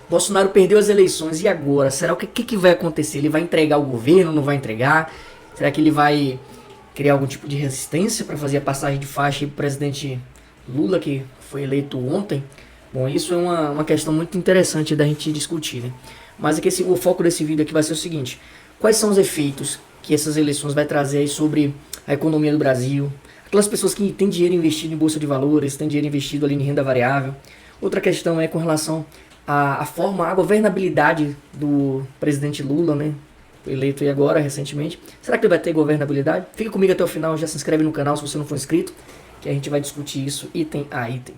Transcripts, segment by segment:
Bolsonaro perdeu as eleições, e agora? Será que vai acontecer? Ele vai entregar o governo, não vai entregar? Será que ele vai criar algum tipo de resistência para fazer a passagem de faixa para o presidente Lula, que foi eleito ontem? Bom, isso é uma questão muito interessante da gente discutir, né? Mas é que o foco desse vídeo aqui vai ser o seguinte: quais são os efeitos que essas eleições vai trazer aí sobre a economia do Brasil? Aquelas pessoas que têm dinheiro investido em bolsa de valores, têm dinheiro investido ali em renda variável. Outra questão é com relação à forma, à governabilidade do presidente Lula, né? Eleito aí agora, recentemente. Será que ele vai ter governabilidade? Fica comigo até o final, já se inscreve no canal se você não for inscrito, que a gente vai discutir isso item a item.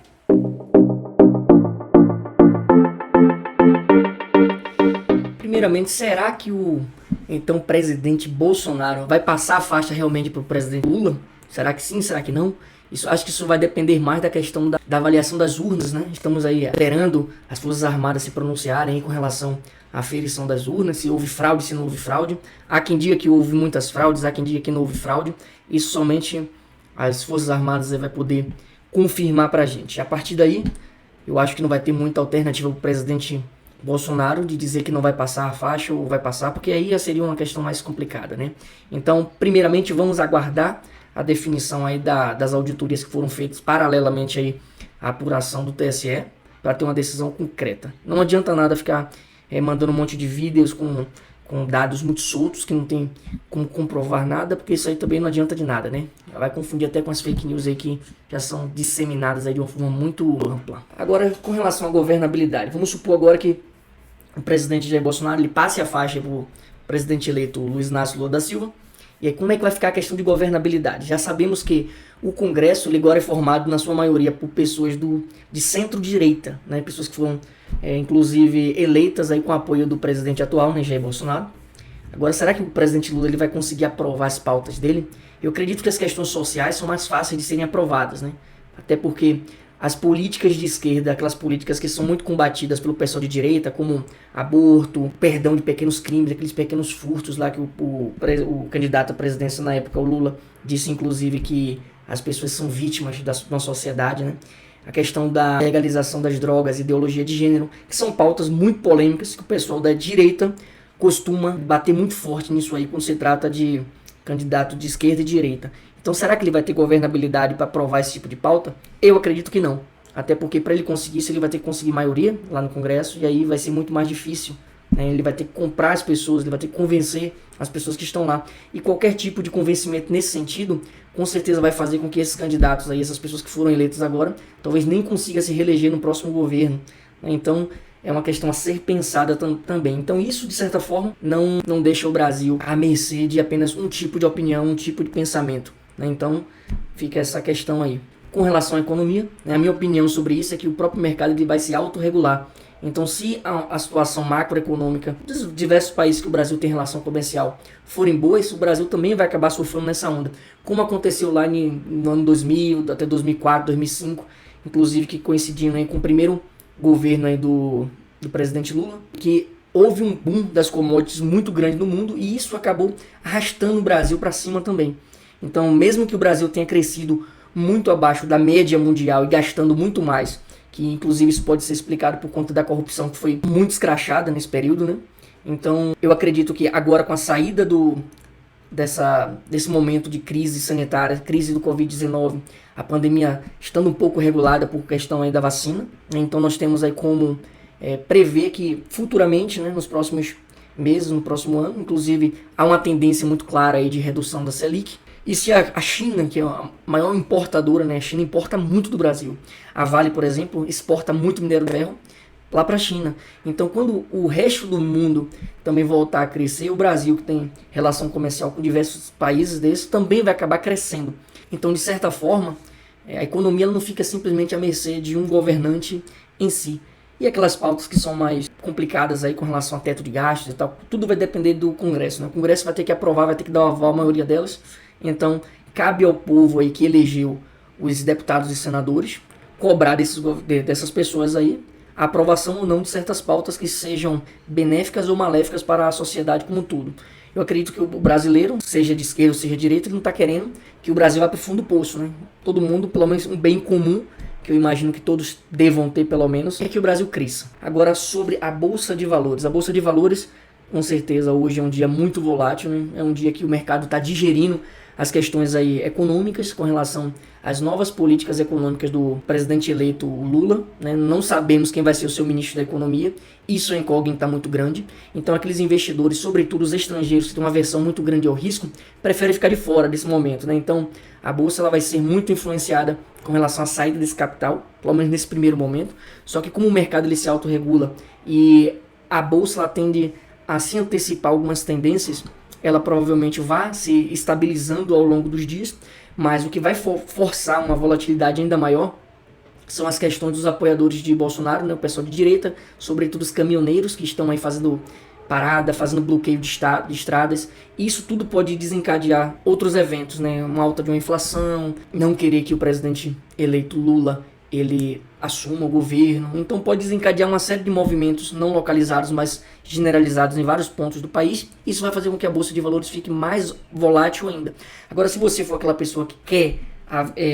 Primeiramente, será que o então presidente Bolsonaro vai passar a faixa realmente para o presidente Lula? Será que sim, será que não? Acho que isso vai depender mais da questão da avaliação das urnas, né? Estamos aí esperando as Forças Armadas se pronunciarem aí com relação à aferição das urnas, se houve fraude, se não houve fraude. Há quem diga que houve muitas fraudes, há quem diga que não houve fraude. Isso somente as Forças Armadas vai poder confirmar pra gente. A partir daí, eu acho que não vai ter muita alternativa para o presidente Bolsonaro de dizer que não vai passar a faixa ou vai passar, porque aí já seria uma questão mais complicada, né? Então, primeiramente, vamos aguardar a definição aí das auditorias que foram feitas paralelamente aí à apuração do TSE para ter uma decisão concreta. Não adianta nada ficar mandando um monte de vídeos com dados muito soltos que não tem como comprovar nada, porque isso aí também não adianta de nada, né? Vai confundir até com as fake news aí que já são disseminadas aí de uma forma muito ampla. Agora, com relação à governabilidade, vamos supor agora que o presidente Jair Bolsonaro ele passe a faixa para o presidente eleito Luiz Inácio Lula da Silva. E aí como é que vai ficar a questão de governabilidade? Já sabemos que o Congresso ele agora é formado na sua maioria por pessoas de centro-direita, né? Pessoas que foram inclusive eleitas aí com o apoio do presidente atual, né, Jair Bolsonaro. Agora, será que o presidente Lula ele vai conseguir aprovar as pautas dele? Eu acredito que as questões sociais são mais fáceis de serem aprovadas, né? Até porque as políticas de esquerda, aquelas políticas que são muito combatidas pelo pessoal de direita, como aborto, perdão de pequenos crimes, aqueles pequenos furtos lá que o candidato à presidência na época, o Lula, disse inclusive que as pessoas são vítimas da nossa sociedade, né? A questão da legalização das drogas, ideologia de gênero, que são pautas muito polêmicas que o pessoal da direita costuma bater muito forte nisso aí quando se trata de candidato de esquerda e direita. Então, será que ele vai ter governabilidade para aprovar esse tipo de pauta? Eu acredito que não. Até porque para ele conseguir isso, ele vai ter que conseguir maioria lá no Congresso, e aí vai ser muito mais difícil, né? Ele vai ter que comprar as pessoas, ele vai ter que convencer as pessoas que estão lá. E qualquer tipo de convencimento nesse sentido, com certeza vai fazer com que esses candidatos aí, essas pessoas que foram eleitas agora, talvez nem consigam se reeleger no próximo governo, né? Então, é uma questão a ser pensada também. Então isso, de certa forma, não deixa o Brasil à mercê de apenas um tipo de opinião, um tipo de pensamento, né? Então fica essa questão aí. Com relação à economia, né, a minha opinião sobre isso é que o próprio mercado ele vai se autorregular. Então se a situação macroeconômica dos diversos países que o Brasil tem relação comercial forem boas, o Brasil também vai acabar surfando nessa onda. Como aconteceu lá no ano 2000, até 2004, 2005, inclusive que coincidindo aí com o primeiro governo aí do presidente Lula, que houve um boom das commodities muito grande no mundo e isso acabou arrastando o Brasil para cima também. Então, mesmo que o Brasil tenha crescido muito abaixo da média mundial e gastando muito mais, que inclusive isso pode ser explicado por conta da corrupção que foi muito escrachada nesse período, né? Então, eu acredito que agora com a saída desse momento de crise sanitária, crise do Covid-19, a pandemia estando um pouco regulada por questão aí da vacina, né? Então nós temos aí como prever que futuramente, né, nos próximos meses, no próximo ano, inclusive há uma tendência muito clara aí de redução da Selic. E se a China, que é a maior importadora, né, a China importa muito do Brasil. A Vale, por exemplo, exporta muito minério de ferro lá para a China. Então, quando o resto do mundo também voltar a crescer, o Brasil, que tem relação comercial com diversos países desses, também vai acabar crescendo. Então, de certa forma, a economia não fica simplesmente à mercê de um governante em si. E aquelas pautas que são mais complicadas aí com relação a teto de gastos e tal, tudo vai depender do Congresso, né? O Congresso vai ter que aprovar, vai ter que dar o aval à maioria delas. Então, cabe ao povo aí que elegeu os deputados e senadores cobrar dessas pessoas aí a aprovação ou não de certas pautas que sejam benéficas ou maléficas para a sociedade como um todo. Eu acredito que o brasileiro, seja de esquerda ou seja de direita, ele não está querendo que o Brasil vá para o fundo do poço, né? Todo mundo, pelo menos um bem comum, que eu imagino que todos devam ter pelo menos, é que o Brasil cresça. Agora, sobre a Bolsa de Valores. A Bolsa de Valores, com certeza, hoje é um dia muito volátil, né? É um dia que o mercado está digerindo as questões aí econômicas com relação às novas políticas econômicas do presidente eleito Lula, né? Não sabemos quem vai ser o seu ministro da Economia, isso é incógnita muito grande, então aqueles investidores, sobretudo os estrangeiros que têm uma aversão muito grande ao risco, preferem ficar de fora desse momento, né? Então a Bolsa ela vai ser muito influenciada com relação à saída desse capital, pelo menos nesse primeiro momento, só que como o mercado ele se autorregula e a Bolsa ela tende a se antecipar algumas tendências, ela provavelmente vai se estabilizando ao longo dos dias, mas o que vai forçar uma volatilidade ainda maior são as questões dos apoiadores de Bolsonaro, né, o pessoal de direita, sobretudo os caminhoneiros que estão aí fazendo parada, fazendo bloqueio de estradas. Isso tudo pode desencadear outros eventos, né, uma alta de uma inflação, não querer que o presidente eleito Lula ele assuma o governo, então pode desencadear uma série de movimentos não localizados, mas generalizados em vários pontos do país. Isso vai fazer com que a Bolsa de Valores fique mais volátil ainda. Agora, se você for aquela pessoa que quer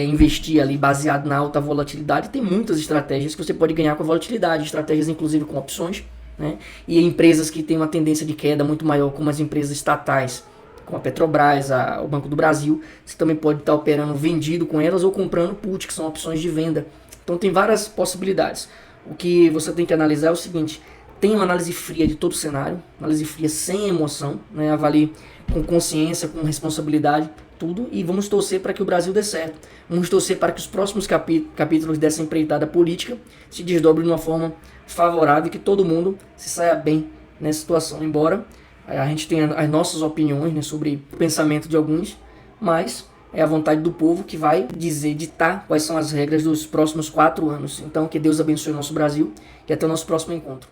investir ali baseado na alta volatilidade, tem muitas estratégias que você pode ganhar com a volatilidade, estratégias inclusive com opções, né? E empresas que têm uma tendência de queda muito maior, como as empresas estatais, como a Petrobras, o Banco do Brasil, você também pode estar operando vendido com elas ou comprando put, que são opções de venda. Então tem várias possibilidades. O que você tem que analisar é o seguinte: tem uma análise fria de todo o cenário, análise fria sem emoção, né? Avalie com consciência, com responsabilidade, tudo, e vamos torcer para que o Brasil dê certo. Vamos torcer para que os próximos capítulos dessa empreitada política se desdobrem de uma forma favorável e que todo mundo se saia bem nessa situação. Embora a gente tenha as nossas opiniões, né, sobre o pensamento de alguns, mas é a vontade do povo que vai ditar quais são as regras dos próximos 4 anos. Então, que Deus abençoe o nosso Brasil e até o nosso próximo encontro.